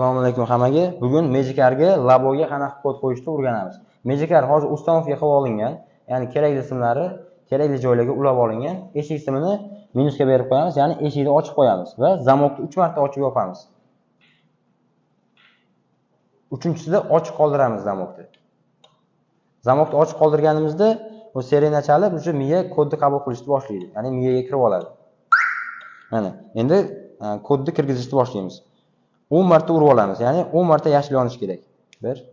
Assalomu alaykum hammaga. Bugun Magikarga Laboga qanaqa kod qo'yishni o'rganamiz. Magikar hozir ustanovka qilib olingan, ya'ni kerakli simlari kerakli joylarga ulab olingan. Eshik simini minusga berib qo'yamiz, ya'ni eshikni ochib qo'yamiz va zamokni 3 marta ochib yopamiz. Uchinchisida ochiq qoldiramiz zamokni. Zamokni ochiq qoldirganimizda bu sirena chalib, o'sha miya kodni qabul qilishni boshlaydi. Ya'ni miyaga kirib oladi. Mana, endi kodni kirgizishni boshlaymiz. 10 marta urib olamiz. Ya'ni 10 marta yashil yonish kerak. 1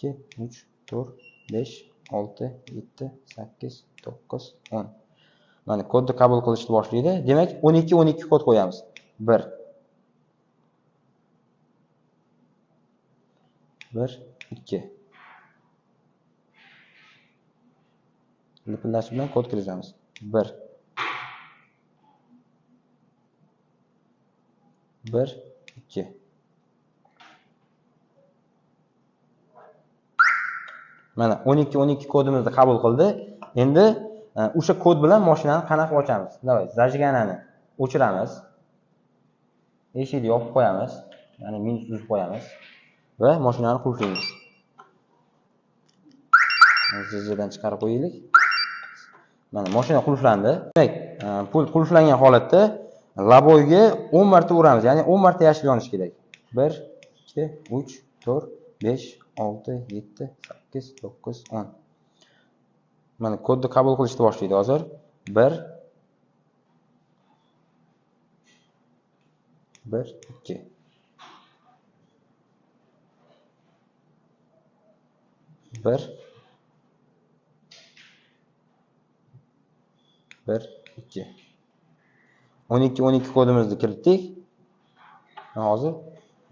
2 3 4 5 6 7 8 9 10. Mana kodni qabul qilishni boshlaydi. Demak, 12 kod qo'yamiz. 1 2 Lipillash bilan kod kiritamiz. 1 2 Mana 12 kodimizni qabul qildi. Endi o'sha kod bilan mashinani qanaqa ochamiz? Davay, zajganani o'chiramiz. Eshikni yopib qo'yamiz, ya'ni minus uzib qo'yamiz va mashinani qulflaymiz. Zajjadan chiqarib qo'yaylik. Mana mashina qulflandi. Demak, qulflangan holatda laboyga 10 marta uramiz, ya'ni 10 marta yashil yonish kerak. 1 2 3 4 5 6 7 8 9 10. Mana kodni qabul qilishni boshlaydi hozir. 1 2 1 2 12 kodimizni kiritdik. Hozir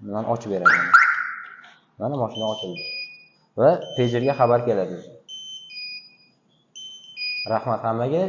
mana ochib beradi. Mana mashina ochildi. Va pagerga xabar keladi. Rahmat hammaga.